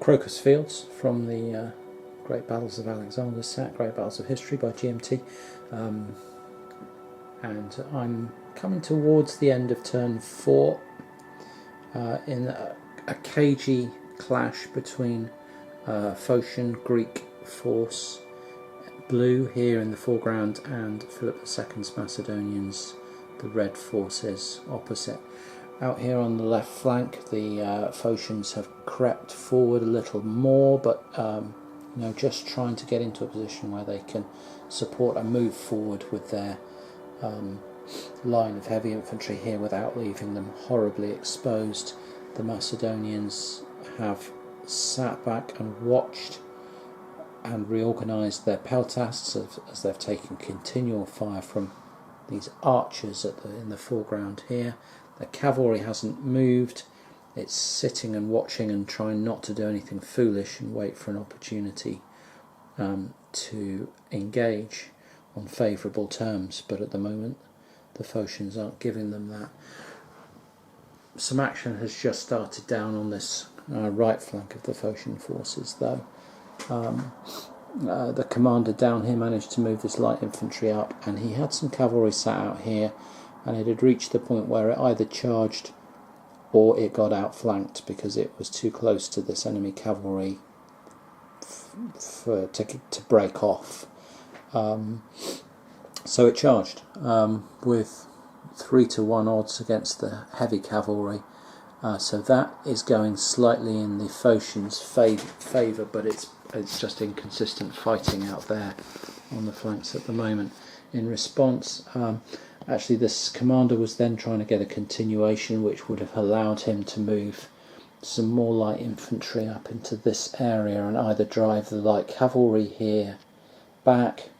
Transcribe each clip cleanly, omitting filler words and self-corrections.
Crocus Fields from the Great Battles of Alexander's Set, Great Battles of History by GMT. And I'm coming towards the end of turn 4 in a cagey clash between Phocian Greek force, blue here in the foreground, and Philip II's Macedonians, the red forces opposite. Out here on the left flank, the Phocians have crept forward a little more, but just trying to get into a position where they can support and move forward with their line of heavy infantry here without leaving them horribly exposed. The Macedonians have sat back and watched and reorganised their peltasts as they've taken continual fire from these archers in the foreground here. The cavalry hasn't moved, it's sitting and watching and trying not to do anything foolish and wait for an opportunity to engage on favourable terms, but at the moment the Phocians aren't giving them that. Some action has just started down on this right flank of the Phocian forces though. The commander down here managed to move this light infantry up, and he had some cavalry sat out here, and it had reached the point where it either charged or it got outflanked because it was too close to this enemy cavalry to break off. So it charged with 3-1 odds against the heavy cavalry. So that is going slightly in the Phocians' favour, but it's just inconsistent fighting out there on the flanks at the moment. In response, actually this commander was then trying to get a continuation which would have allowed him to move some more light infantry up into this area and either drive the light cavalry here back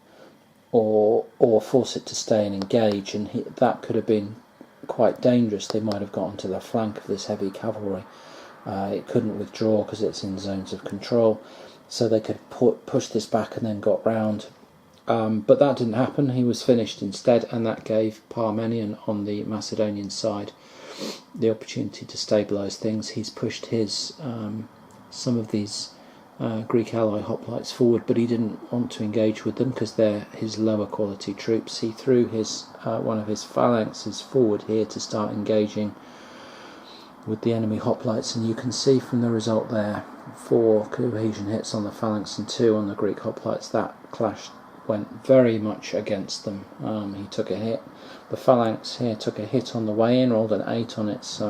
or force it to stay and engage, and that could have been quite dangerous. They might have got onto the flank of this heavy cavalry. It couldn't withdraw because it's in zones of control, so they could push this back and then got round. But that didn't happen. He was finished instead, and that gave Parmenion on the Macedonian side the opportunity to stabilise things. He's pushed his some of these Greek ally hoplites forward, but he didn't want to engage with them because they're his lower quality troops. He threw his one of his phalanxes forward here to start engaging with the enemy hoplites, and you can see from the result there 4 cohesion hits on the phalanx and 2 on the Greek hoplites. That clash went very much against them. He took a hit. The phalanx here took a hit on the way in, rolled an 8 on its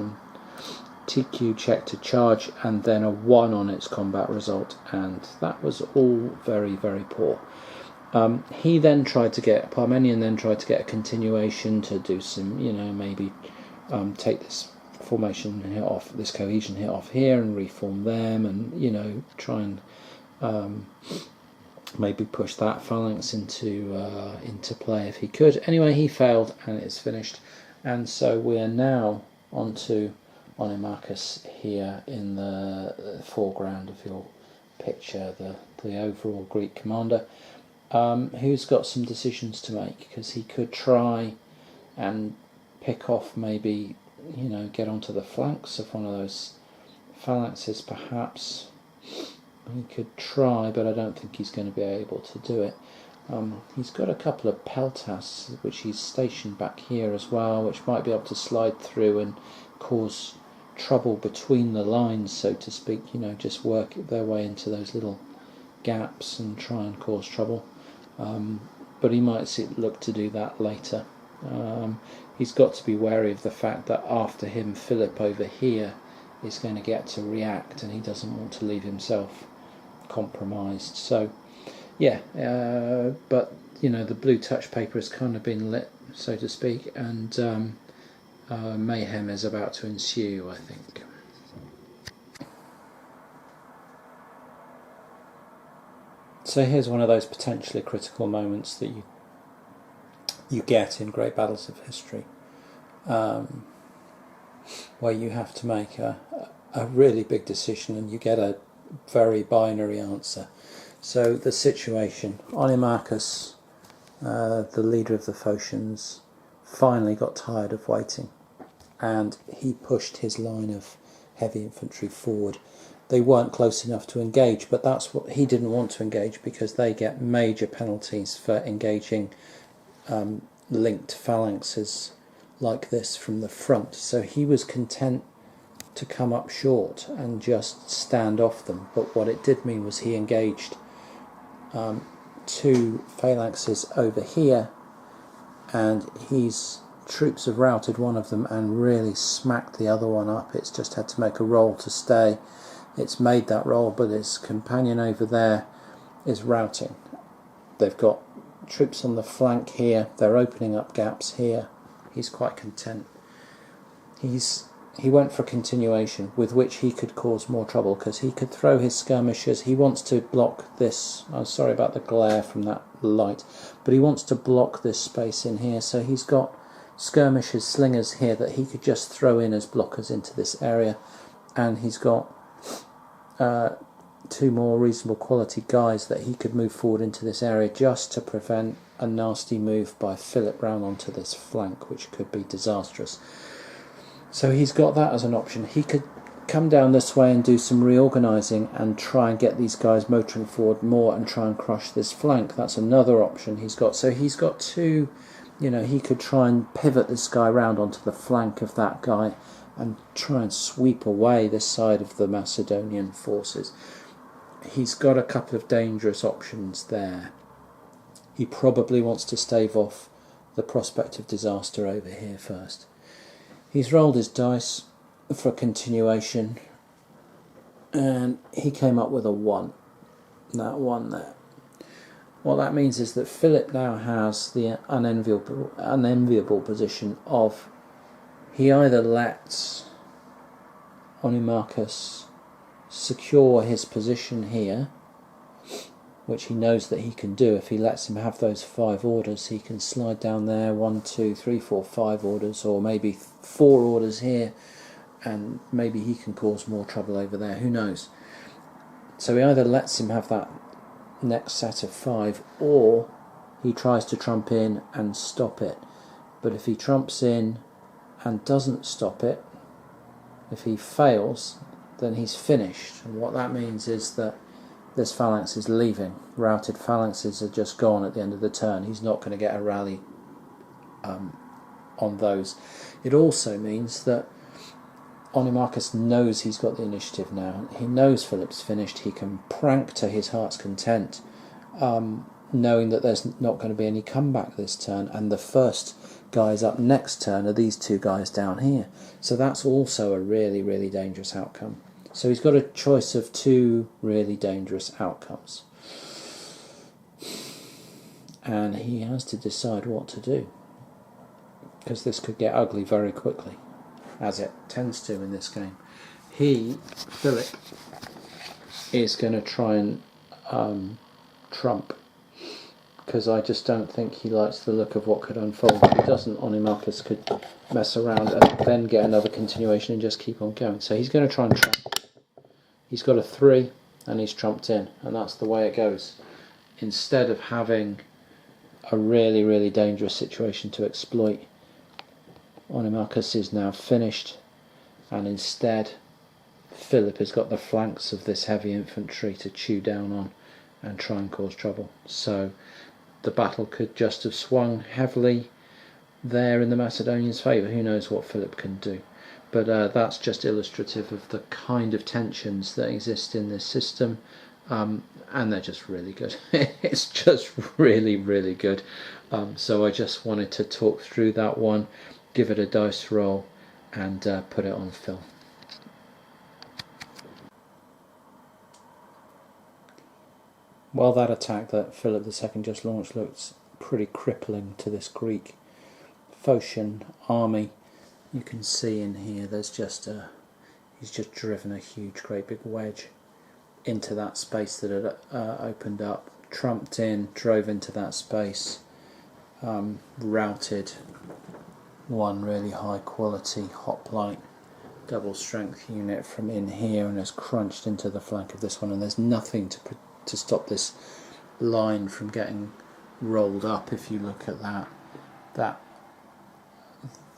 TQ check to charge, and then a 1 on its combat result, and that was all very, very poor. He then tried to get, Parmenion then tried to get a continuation to do some, maybe take this formation hit off, this cohesion hit off here and reform them, and try and maybe push that phalanx into play if he could. Anyway, he failed and it's finished, and so we are now onto Onimakis here in the foreground of your picture, the overall Greek commander, who's got some decisions to make, because he could try and pick off, maybe get onto the flanks of one of those phalanxes perhaps. He could try, but I don't think he's going to be able to do it. He's got a couple of peltasts which he's stationed back here as well, which might be able to slide through and cause trouble between the lines, so to speak, just work their way into those little gaps and try and cause trouble. But he might look to do that later. He's got to be wary of the fact that after him Philip over here is going to get to react, and he doesn't want to leave himself compromised. So yeah, but the blue touch paper has kind of been lit, so to speak, and mayhem is about to ensue, I think. So here's one of those potentially critical moments that you get in Great Battles of History, where you have to make a really big decision and you get a very binary answer. So the situation, Onimakis, the leader of the Phocians, finally got tired of waiting, and he pushed his line of heavy infantry forward, they weren't close enough to engage, but that's what he didn't want to engage, because they get major penalties for engaging linked phalanxes like this from the front. So he was content to come up short and just stand off them, but what it did mean was he engaged two phalanxes over here, and his troops have routed one of them and really smacked the other one up. It's just had to make a roll to stay. It's made that roll, but his companion over there is routing. They've got troops on the flank here, they're opening up gaps here. He's quite content. He went for continuation, with which he could cause more trouble, because he could throw his skirmishers. He wants to block this. I'm sorry about the glare from that light, but he wants to block this space in here. So he's got skirmishers, slingers here that he could just throw in as blockers into this area, and he's got two more reasonable quality guys that he could move forward into this area just to prevent a nasty move by Philip round onto this flank, which could be disastrous. So he's got that as an option. He could come down this way and do some reorganising and try and get these guys motoring forward more and try and crush this flank. That's another option he's got. So he's got two, he could try and pivot this guy round onto the flank of that guy and try and sweep away this side of the Macedonian forces. He's got a couple of dangerous options there. He probably wants to stave off the prospect of disaster over here first. He's rolled his dice for continuation, and he came up with a 1. That 1 there. What that means is that Philip now has the unenviable position of, he either lets Onimarchus secure his position here, which he knows that he can do. If he lets him have those 5 orders, he can slide down there 1, 2, 3, 4, 5 orders, or maybe 4 orders here, and maybe he can cause more trouble over there, who knows. So he either lets him have that next set of 5, or he tries to trump in and stop it. But if he trumps in and doesn't stop it, if he fails, then he's finished. And what that means is that this phalanx is leaving. Routed phalanxes are just gone at the end of the turn. He's not going to get a rally on those. It also means that Onimarchus knows he's got the initiative now. He knows Philip's finished. He can prank to his heart's content, knowing that there's not going to be any comeback this turn, and the first guys up next turn are these 2 guys down here. So that's also a really, really dangerous outcome. So he's got a choice of 2 really dangerous outcomes, and he has to decide what to do, because this could get ugly very quickly, as it tends to in this game. Philip, is going to try and trump, because I just don't think he likes the look of what could unfold. If he doesn't, Onimarchus could mess around and then get another continuation and just keep on going. So he's going to try and trump. He's got a 3 and he's trumped in, and that's the way it goes. Instead of having a really, really dangerous situation to exploit, Onimarchus is now finished, and instead Philip has got the flanks of this heavy infantry to chew down on and try and cause trouble. So the battle could just have swung heavily there in the Macedonians' favour. Who knows what Philip can do. But that's just illustrative of the kind of tensions that exist in this system, and they're just really good. It's just really, really good. So I just wanted to talk through that one, give it a dice roll, and put it on film. Well, that attack that Philip II just launched looks pretty crippling to this Greek Phocian army. You can see in here there's just he's just driven a huge, great big wedge into that space that had opened up, trumped in, drove into that space, routed one really high quality hoplite double strength unit from in here, and has crunched into the flank of this one, and there's nothing to stop this line from getting rolled up. If you look at that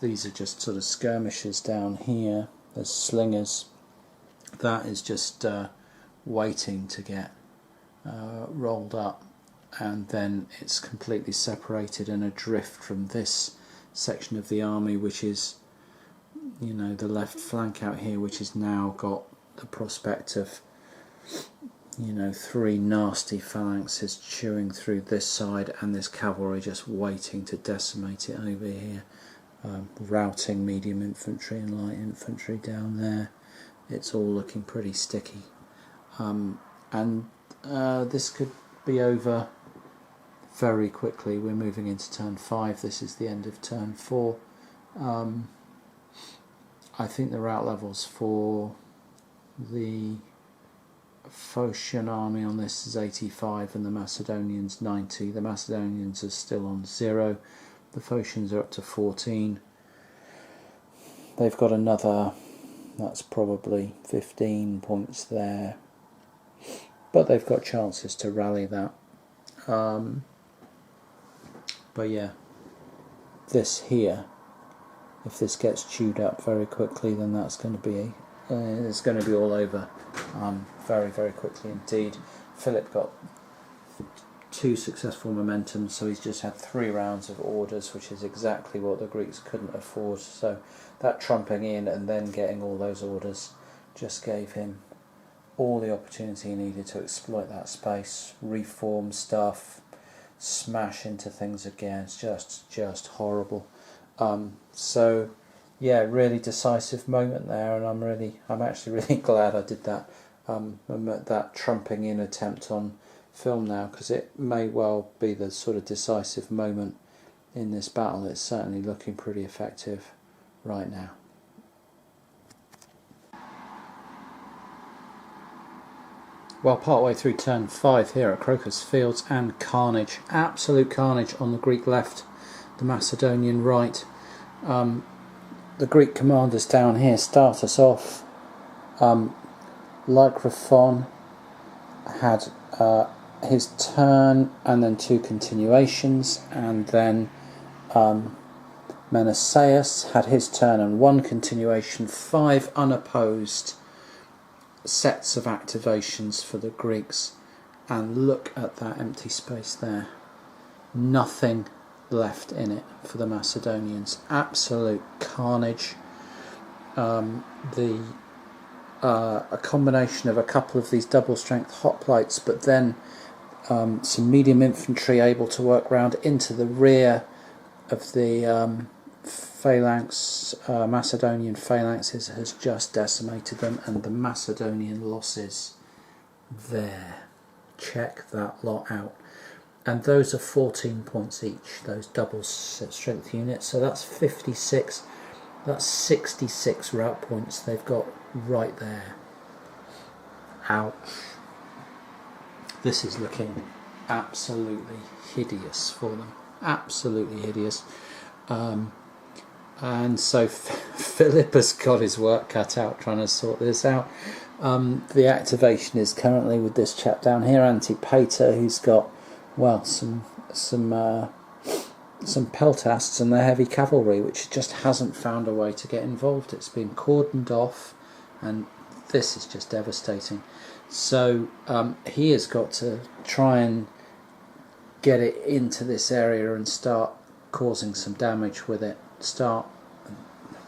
these are just sort of skirmishers down here. There's slingers that is just waiting to get rolled up, and then it's completely separated and adrift from this section of the army, which is, you know, the left flank out here, which has now got the prospect of, you know, 3 nasty phalanxes chewing through this side, and this cavalry just waiting to decimate it over here, routing medium infantry and light infantry down there. It's all looking pretty sticky, and this could be over very quickly. We're moving into turn 5. This is the end of turn 4. I think the route levels for the Phocian army on this is 85 and the Macedonians 90. The Macedonians are still on 0. The Phocians are up to 14. They've got another, that's probably 15 points there, but they've got chances to rally that. But yeah, this here, if this gets chewed up very quickly, then that's going to be it's going to be all over very, very quickly indeed. Philip got 2 successful momentums, so he's just had 3 rounds of orders, which is exactly what the Greeks couldn't afford. So that trumping in and then getting all those orders just gave him all the opportunity he needed to exploit that space, reform stuff, smash into things again. It's just horrible. So yeah, really decisive moment there, and I'm actually really glad I did that that trumping in attempt on film now, because it may well be the sort of decisive moment in this battle. It's certainly looking pretty effective right now. Well, partway through turn 5 here at Crocus Fields, and carnage, absolute carnage on the Greek left, the Macedonian right. The Greek commanders down here start us off. Lycrophon had his turn and then 2 continuations, and then Meneceus had his turn and 1 continuation, 5 unopposed sets of activations for the Greeks. And look at that empty space there. Nothing left in it for the Macedonians. Absolute carnage. A combination of a couple of these double strength hoplites, but then some medium infantry able to work round into the rear of the phalanx, Macedonian phalanxes, has just decimated them, and the Macedonian losses there. Check that lot out. And those are 14 points each, those double strength units, so that's 56, that's 66 route points they've got right there. Ouch. This is looking absolutely hideous for them, absolutely hideous. And so Philip has got his work cut out trying to sort this out. The activation is currently with this chap down here, Antipater, who's got, well, some peltasts and the heavy cavalry, which just hasn't found a way to get involved. It's been cordoned off, and this is just devastating. So he has got to try and get it into this area and start causing some damage with it.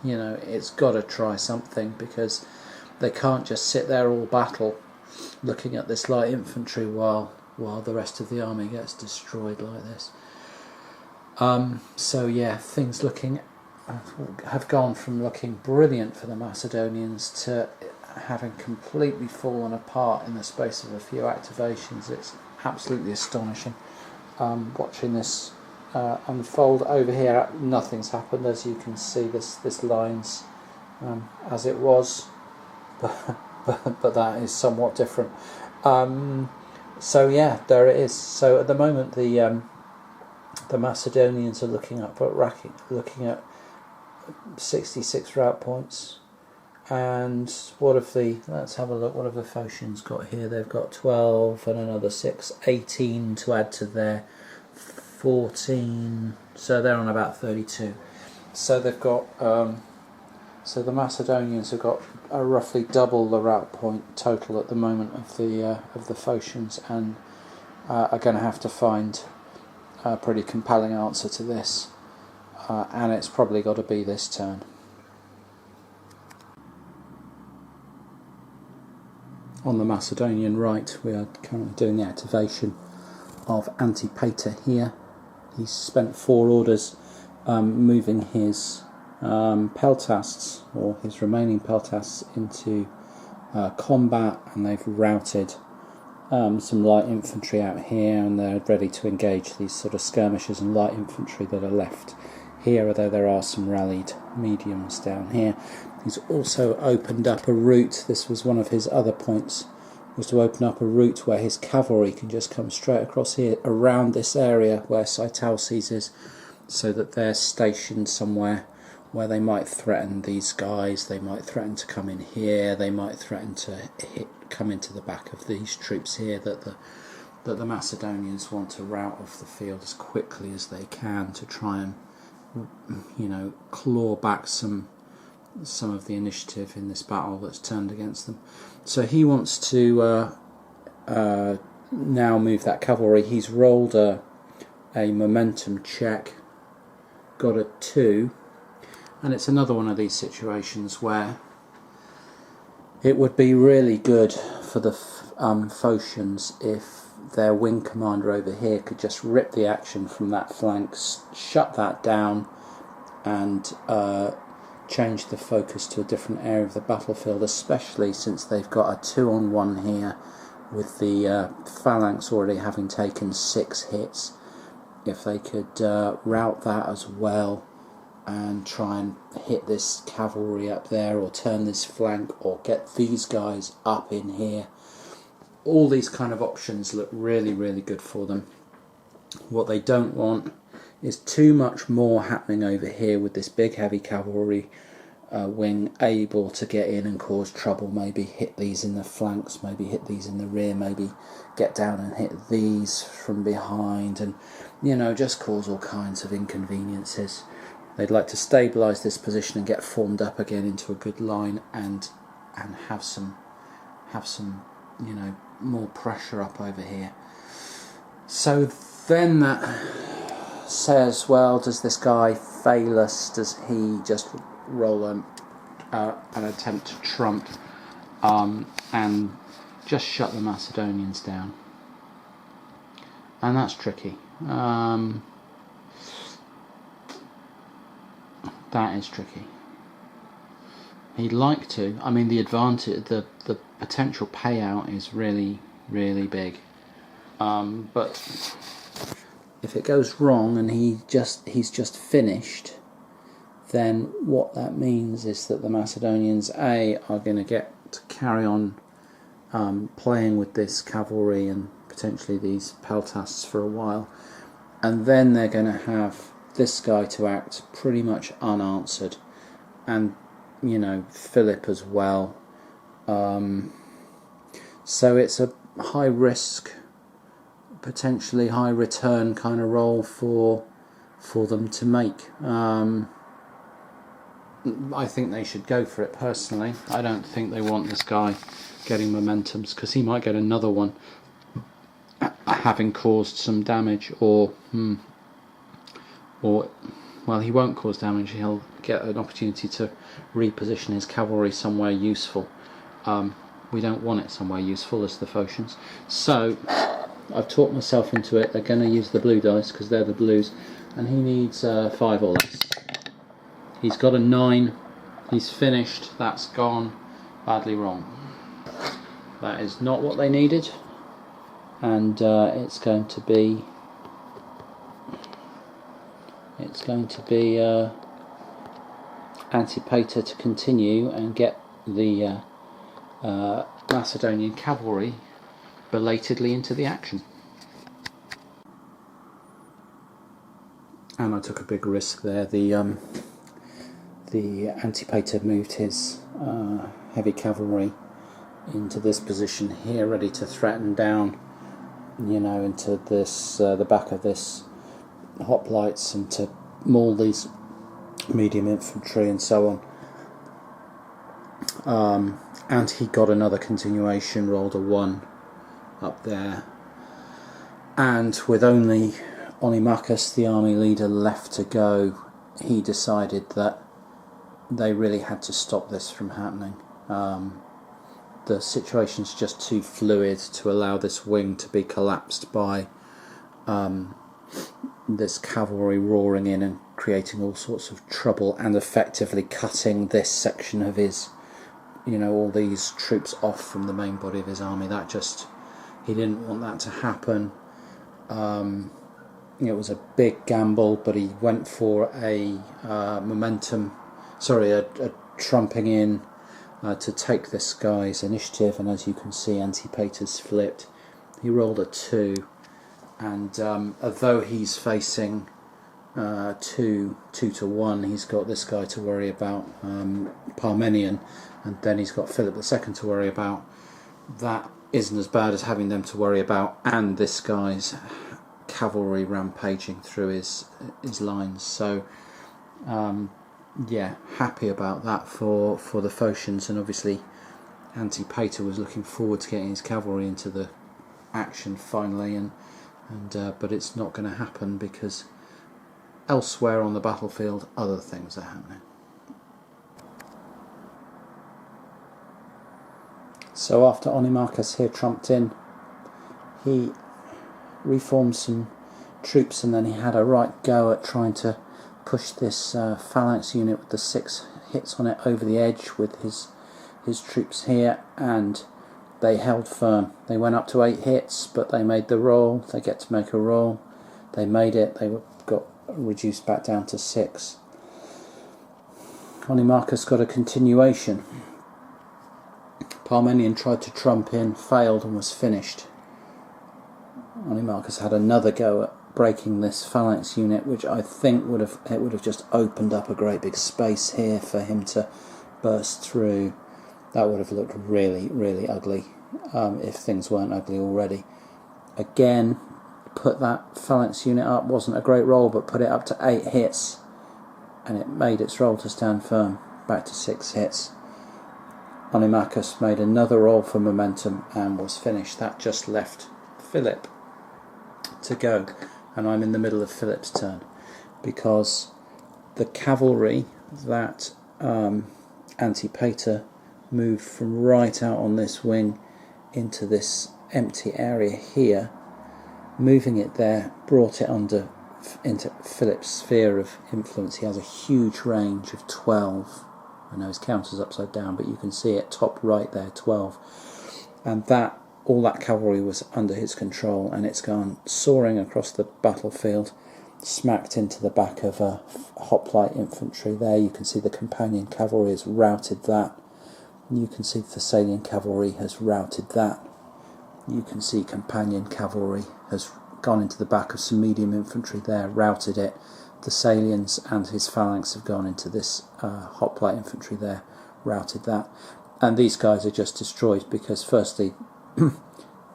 You know, it's got to try something, because they can't just sit there all battle looking at this light infantry while the rest of the army gets destroyed like this. So yeah, things have gone from looking brilliant for the Macedonians to having completely fallen apart in the space of a few activations. It's absolutely astonishing. Watching this unfold over here, nothing's happened, as you can see. This line's as it was, but that is somewhat different. So yeah, there it is. So at the moment, the Macedonians are looking at 66 route points. And let's have a look, what have the Phocians got here? They've got 12 and another 6, 18 to add to their 14, so they're on about 32. So they've got So the Macedonians have got roughly double the route point total at the moment of the Phocians, and are going to have to find a pretty compelling answer to this, and it's probably got to be this turn. On the Macedonian right, we are currently doing the activation of Antipater here. He's spent 4 orders moving his peltasts, or his remaining peltasts, into combat, and they've routed some light infantry out here, and they're ready to engage these sort of skirmishers and light infantry that are left here, although there are some rallied mediums down here. He's also opened up a route. This was one of his other points, was to open up a route where his cavalry can just come straight across here around this area where Sitalces is, so that they're stationed somewhere where they might threaten these guys. They might threaten to come in here, they might threaten to come into the back of these troops here that the Macedonians want to rout off the field as quickly as they can, to try and, you know, claw back some of the initiative in this battle that's turned against them. So he wants to now move that cavalry. He's rolled a momentum check, got a 2, and it's another one of these situations where it would be really good for the Phocians if their wing commander over here could just rip the action from that flank, shut that down, and change the focus to a different area of the battlefield, especially since they've got a 2-on-1 here with the phalanx already having taken 6 hits. If they could rout that as well and try and hit this cavalry up there, or turn this flank, or get these guys up in here, all these kind of options look really, really good for them. What they don't want is too much more happening over here with this big heavy cavalry wing able to get in and cause trouble, maybe hit these in the flanks, maybe hit these in the rear, maybe get down and hit these from behind, and, you know, just cause all kinds of inconveniences. They'd like to stabilise this position and get formed up again into a good line, and have some you know, more pressure up over here. So then that says, well, does this guy fail us? Does he just roll an attempt to trump and just shut the Macedonians down? And that's tricky. That is tricky. He'd like to. I mean, the advantage, the potential payout is really, really big. But if it goes wrong and he's just finished, then what that means is that the Macedonians are going to get to carry on playing with this cavalry and potentially these peltasts for a while, and then they're going to have this guy to act pretty much unanswered, and, you know, Philip as well. So it's a high risk, potentially high return kind of role for them to make. I think they should go for it personally. I don't think they want this guy getting momentums, because he might get another one having caused some damage, or well, he won't cause damage. He'll get an opportunity to reposition his cavalry somewhere useful. We don't want it somewhere useful as the Phocians. So I've talked myself into it. They're going to use the blue dice because they're the blues, and he needs 5 or less. He's got a 9. He's finished. That's gone badly wrong. That is not what they needed, and it's going to be Antipater to continue and get the Macedonian cavalry belatedly into the action. And I took a big risk there. The Antipater moved his heavy cavalry into this position here, ready to threaten down, you know, into this the back of this hoplites, and to maul these medium infantry and so on. and he got another continuation, rolled a 1 up there, and with only Onimakis, the army leader, left to go, he decided that they really had to stop this from happening. The situation's just too fluid to allow this wing to be collapsed by this cavalry roaring in and creating all sorts of trouble and effectively cutting this section of his, all these troops off from the main body of his army. He didn't want that to happen. It was a big gamble, but he went for a trumping in to take this guy's initiative, and as you can see, Antipater's flipped. He rolled a 2, and although he's facing 2 to 1, he's got this guy to worry about, Parmenion, and then he's got Philip II to worry about. That isn't as bad as having them to worry about, and this guy's cavalry rampaging through his lines. So happy about that for the Phocians, and obviously Antipater was looking forward to getting his cavalry into the action finally, but it's not going to happen because elsewhere on the battlefield other things are happening. So after Onimakis here trumped in, he reformed some troops, and then he had a right go at trying to push this phalanx unit with the 6 hits on it over the edge with his troops here, and they held firm. They went up to 8 hits, but they made the roll. They get to make a roll. They made it. They got reduced back down to 6. Onimakis got a continuation. Parmenion tried to trump in, failed, and was finished. Onimakis had another go at breaking this phalanx unit, which I think would have just opened up a great big space here for him to burst through. That would have looked really, really ugly if things weren't ugly already. Again, put that phalanx unit up. Wasn't a great roll, but put it up to 8 hits, and it made its roll to stand firm, back to 6 hits. Onimakis made another roll for momentum and was finished. That just left Philip to go, and I'm in the middle of Philip's turn because the cavalry that Antipater moved from right out on this wing into this empty area here, moving it there brought it into Philip's sphere of influence. He has a huge range of 12. I know his counter's upside down, but you can see it top right there, 12, and all that cavalry was under his control, and it's gone soaring across the battlefield, smacked into the back of a hoplite infantry there. You can see the companion cavalry has routed that. You can see Thessalian cavalry has routed that. You can see companion cavalry has gone into the back of some medium infantry there, routed it. Thessalians and his phalanx have gone into this hoplite infantry there, routed that. And these guys are just destroyed because firstly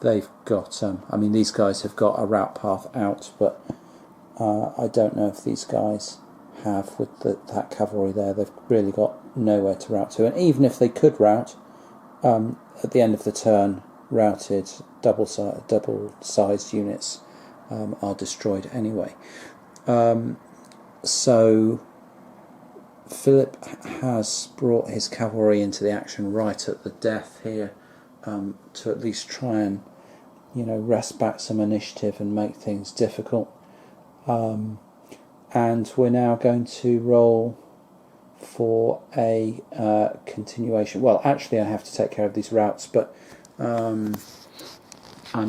they've got these guys have got a route path out, but I don't know if these guys have with that cavalry there. They've really got nowhere to route to, and even if they could route, at the end of the turn, routed double-sized units are destroyed anyway. So Philip has brought his cavalry into the action right at the death here, to at least try and wrest back some initiative and make things difficult. And we're now going to roll for a continuation. Well, actually I have to take care of these routes, but I'm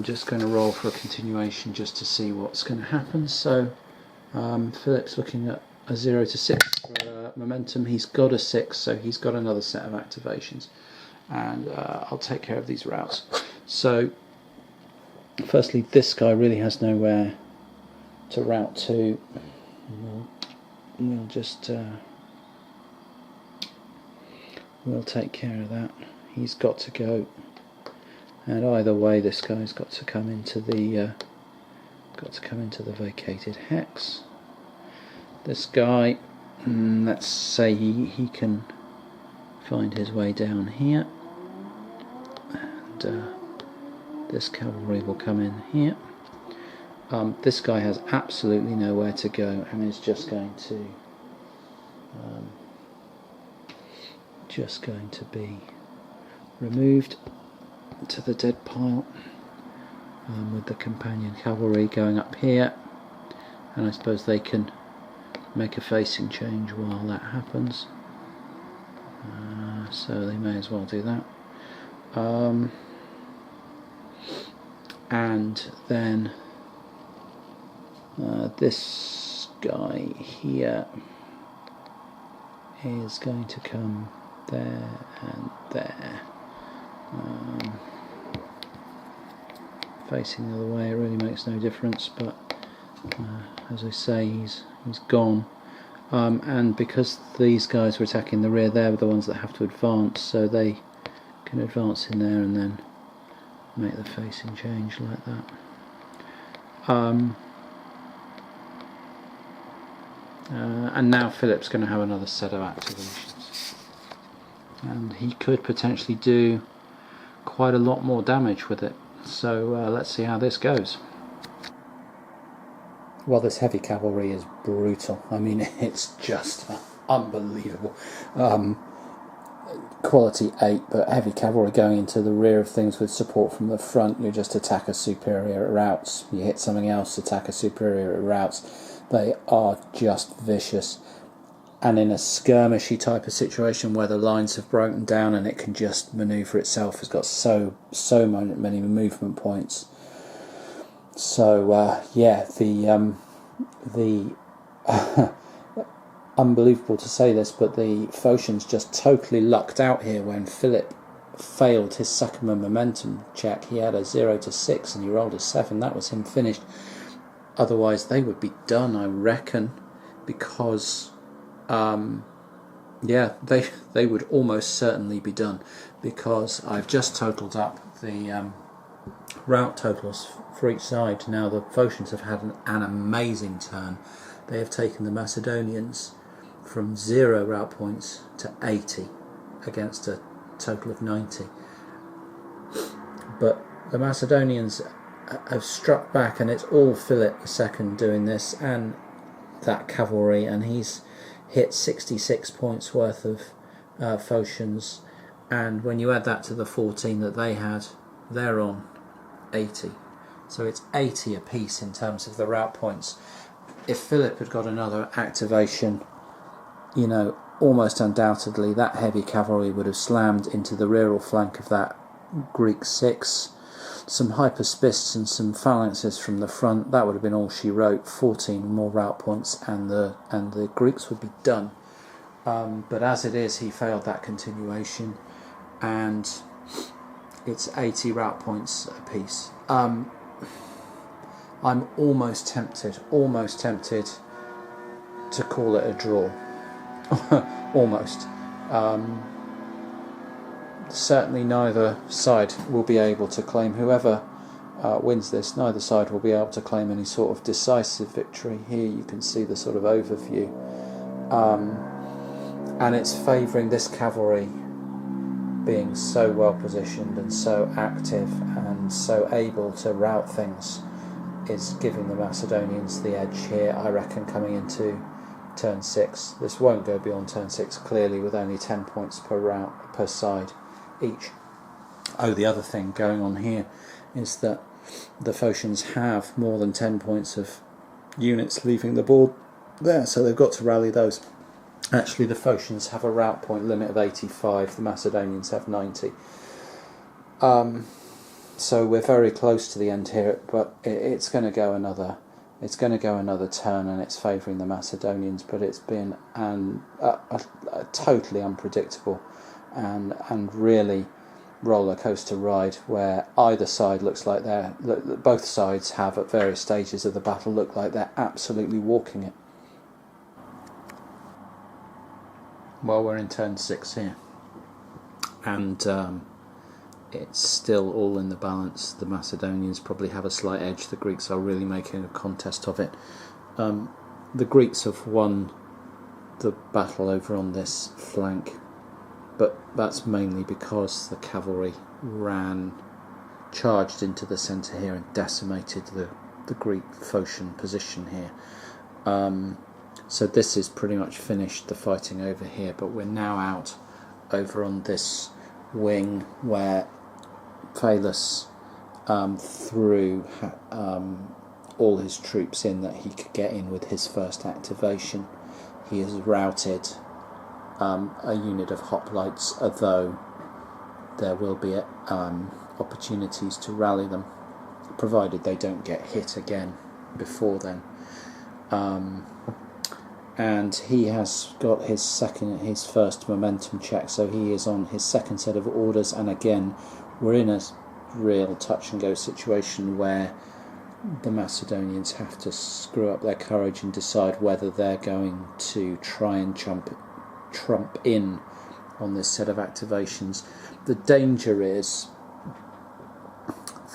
just going to roll for a continuation just to see what's going to happen. So Philip's looking at a 0 to 6 for momentum. He's got a 6, so he's got another set of activations, and I'll take care of these routes. So firstly, this guy really has nowhere to route to. We'll just we'll take care of that. He's got to go, and either way, this guy's got to come into the vacated hex. This guy, let's say he can find his way down here, and this cavalry will come in here. This guy has absolutely nowhere to go and is just going to be removed to the dead pile, with the companion cavalry going up here, and I suppose they can make a facing change while that happens, so they may as well do that. And then this guy here is going to come there and there, facing the other way. It really makes no difference, but as I say, he's gone, and because these guys were attacking the rear, they're the ones that have to advance, so they can advance in there and then make the facing change like that. And now Philip's going to have another set of activations, and he could potentially do quite a lot more damage with it, so let's see how this goes. Well, this heavy cavalry is brutal. I mean, it's just unbelievable. Quality 8, but heavy cavalry going into the rear of things with support from the front. You just attack a superior, it routs. You hit something else, attack a superior, it routs. They are just vicious. And in a skirmishy type of situation where the lines have broken down and it can just manoeuvre itself, it's got so many movement points. So yeah, the unbelievable to say this, but the Phocians just totally lucked out here when Philip failed his second momentum check. He had a 0 to 6 and he rolled a 7. That was him finished. Otherwise they would be done, I reckon, because yeah, they would almost certainly be done, because I've just totaled up the route totals for each side. Now the Phocians have had an amazing turn. They have taken the Macedonians from 0 route points to 80 against a total of 90. But the Macedonians have struck back, and it's all Philip II doing this, and that cavalry, and he's hit 66 points worth of Phocians, and when you add that to the 14 that they had, they're on 80. So it's 80 apiece in terms of the route points. If Philip had got another activation, you know, almost undoubtedly that heavy cavalry would have slammed into the rear or flank of that Greek 6. Some hyperspists and some phalanxes from the front, that would have been all she wrote. 14 more route points and the Greeks would be done. But as it is, he failed that continuation, and it's 80 route points apiece. I'm almost tempted to call it a draw. Almost. Certainly neither side will be able to claim, whoever wins this, neither side will be able to claim any sort of decisive victory. Here you can see the sort of overview, and it's favouring this cavalry being so well positioned and so active and so able to rout things is giving the Macedonians the edge here, I reckon, coming into turn 6. This won't go beyond turn 6 clearly, with only 10 points per route per side each. Oh, the other thing going on here is that the Phocians have more than 10 points of units leaving the board there, so they've got to rally those. Actually, the Phocians have a route point limit of 85, the Macedonians have 90. So we're very close to the end here, but it's going to go another turn, and it's favouring the Macedonians, but it's been a totally unpredictable and really roller coaster ride, where either side looks like both sides have at various stages of the battle look like they're absolutely walking it. Well, we're in turn 6 here, and it's still all in the balance. The Macedonians probably have a slight edge. The Greeks are really making a contest of it. The Greeks have won the battle over on this flank but that's mainly because the cavalry charged into the centre here and decimated the Greek Phocian position here. So this is pretty much finished, the fighting over here, but we're now out over on this wing where Phalus threw all his troops in that he could get in with his first activation. He has routed a unit of hoplites, although there will be opportunities to rally them, provided they don't get hit again before then. And he has got his first momentum check, so he is on his second set of orders, and again we're in a real touch and go situation where the Macedonians have to screw up their courage and decide whether they're going to try and trump in on this set of activations. The danger is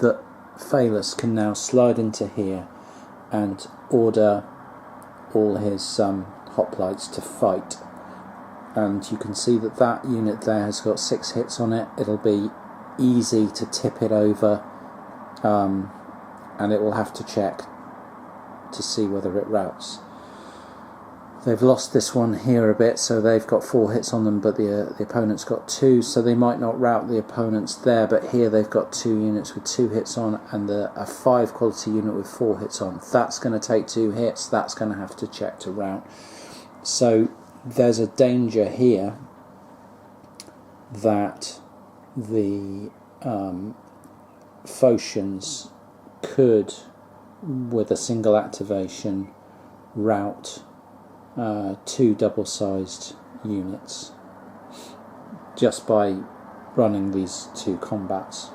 that Phalus can now slide into here and order all his hoplites to fight, and you can see that that unit there has got 6 hits on it. It'll be easy to tip it over, and it will have to check to see whether it routs. They've lost this one here a bit, so they've got 4 hits on them, but the opponent's got 2, so they might not rout the opponents there, but here they've got 2 units with 2 hits on, and a 5 quality unit with 4 hits on. That's going to take 2 hits, that's going to have to check to rout. So there's a danger here that the Phocians could, with a single activation, rout 2 double-sized units just by running these 2 combats,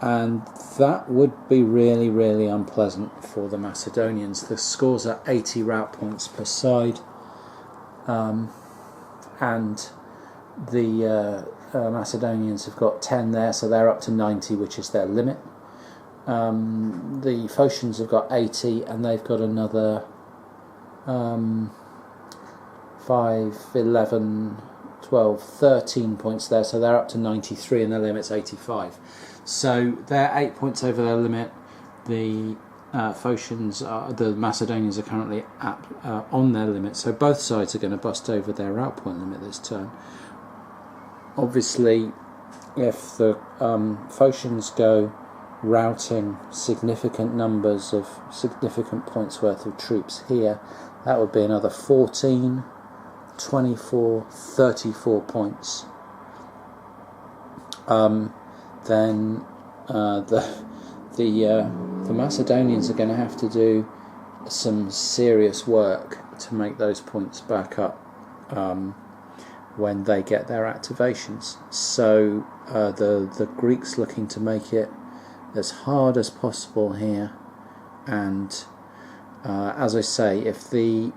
and that would be really, really unpleasant for the Macedonians. The scores are 80 rout points per side, and the Macedonians have got 10 there, so they're up to 90, which is their limit. The Phocians have got 80, and they've got another 5, 11, 12, 13 points there, so they're up to 93 and their limit's 85. So they're 8 points over their limit. The the Macedonians are currently on their limit, so both sides are going to bust over their rout point limit this turn. Obviously, if the Phocians go routing significant numbers of significant points worth of troops here, that would be another 14, 24, 34 points. Then the Macedonians are going to have to do some serious work to make those points back up when they get their activations. So the Greeks looking to make it as hard as possible here, and as I say, if the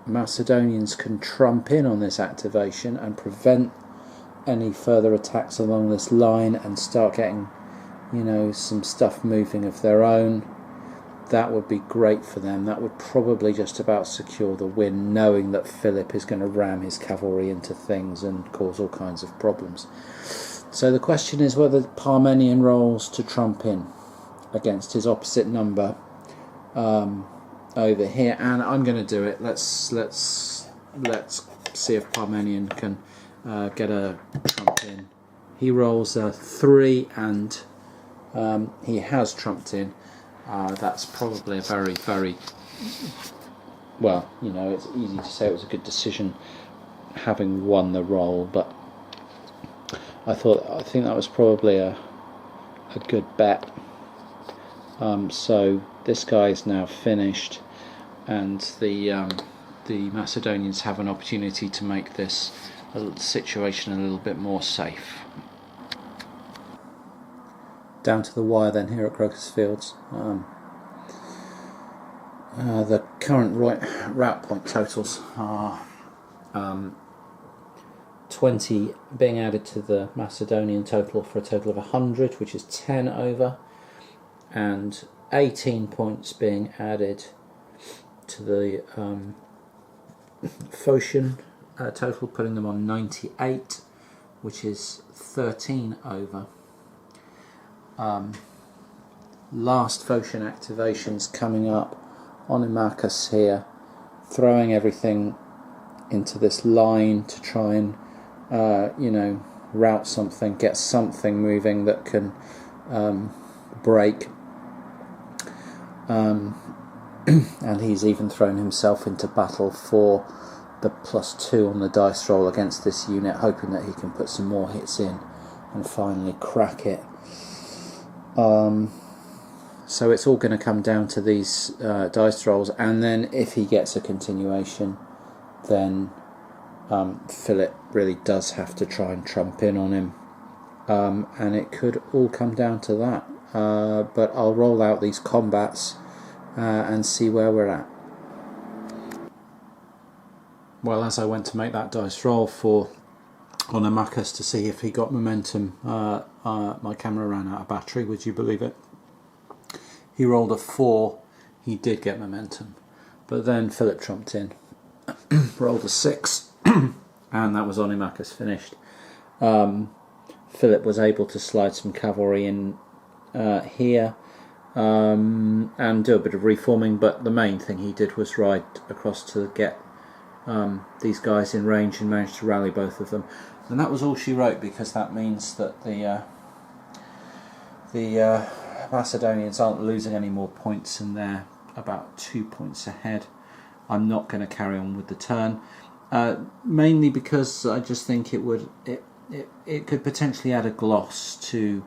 Macedonians can trump in on this activation and prevent any further attacks along this line and start getting, some stuff moving of their own, that would be great for them. That would probably just about secure the win, knowing that Philip is going to ram his cavalry into things and cause all kinds of problems. So the question is whether Parmenion rolls to trump in against his opposite number over here, and I'm going to do it. Let's see if Parmenion can get a trump in. He rolls a 3, and he has trumped in. That's probably a very, very well. It's easy to say it was a good decision having won the roll, but I think that was probably a good bet. So this guy is now finished, and the Macedonians have an opportunity to make this situation a little bit more safe. Down to the wire then here at Crocus Fields. The current route point totals are 20 being added to the Macedonian total for a total of 100, which is 10 over, and 18 points being added to the Phocian total, putting them on 98, which is 13 over. Last Phocian activations coming up on Imachus here, throwing everything into this line to try and route something, get something moving that can break. And he's even thrown himself into battle for the +2 on the dice roll against this unit, hoping that he can put some more hits in and finally crack it. So it's all going to come down to these dice rolls, and then if he gets a continuation, then Philip really does have to try and trump in on him, and it could all come down to that. But I'll roll out these combats and see where we're at. Well, as I went to make that dice roll on Imachus to see if he got momentum, my camera ran out of battery, would you believe it? He rolled a 4, he did get momentum, but then Philip trumped in, rolled a 6, and that was on Imachus finished. Philip was able to slide some cavalry in here and do a bit of reforming, but the main thing he did was ride across to get these guys in range and managed to rally both of them. And that was all she wrote, because that means that the Macedonians aren't losing any more points, and they're about 2 points ahead. I'm not going to carry on with the turn, mainly because I just think it could potentially add a gloss to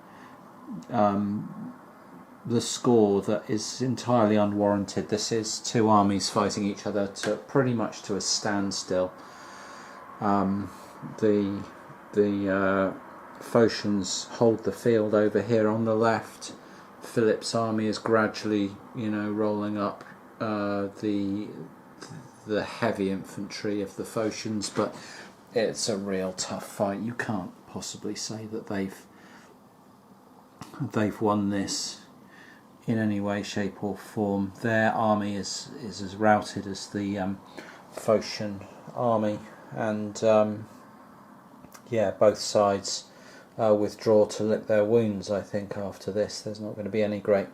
the score that is entirely unwarranted. This is two armies fighting each other to pretty much to a standstill. The Phocians hold the field over here on the left. Philip's army is gradually, rolling up the heavy infantry of the Phocians, but it's a real tough fight. You can't possibly say that they've won this in any way, shape or form. Their army is as routed as the Phocian army, and both sides withdraw to lick their wounds. I think after this there's not going to be any great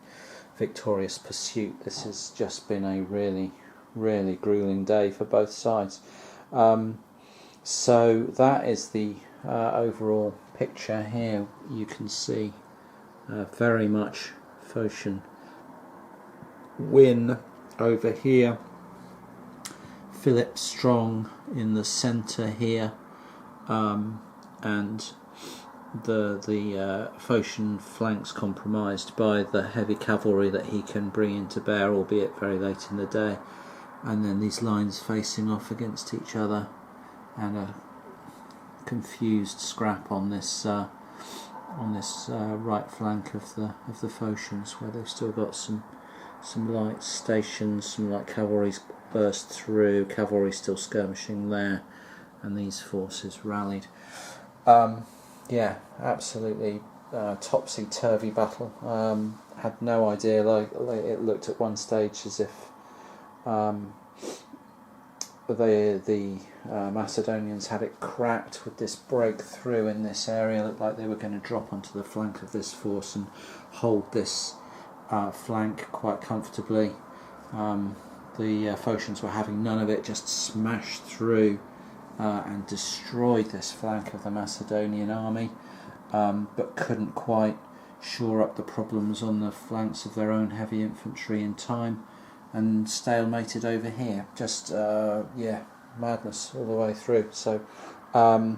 victorious pursuit. This has just been a really, really grueling day for both sides. So that is the overall picture here. You can see very much Phocian win over here. Philip strong in the centre here, and the Phocian flanks compromised by the heavy cavalry that he can bring into bear, albeit very late in the day. And then these lines facing off against each other, and a confused scrap on this right flank of the Phocians, where they've still got some light stations, some light cavalry's burst through, cavalry still skirmishing there, and these forces rallied. Absolutely topsy-turvy battle. Had no idea, like it looked at one stage as if the Macedonians had it cracked with this breakthrough in this area. It looked like they were going to drop onto the flank of this force and hold this flank quite comfortably. The Phocians were having none of it, just smashed through and destroyed this flank of the Macedonian army, but couldn't quite shore up the problems on the flanks of their own heavy infantry in time, and stalemated over here. Just madness all the way through. So I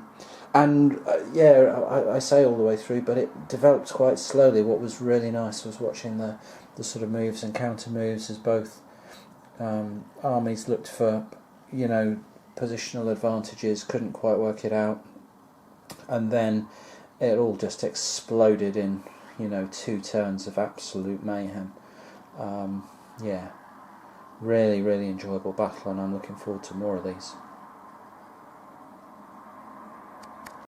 say all the way through, but it developed quite slowly. What was really nice was watching the sort of moves and counter moves as both armies looked for positional advantages, couldn't quite work it out, and then it all just exploded in 2 turns of absolute mayhem. Really, really enjoyable battle, and I'm looking forward to more of these.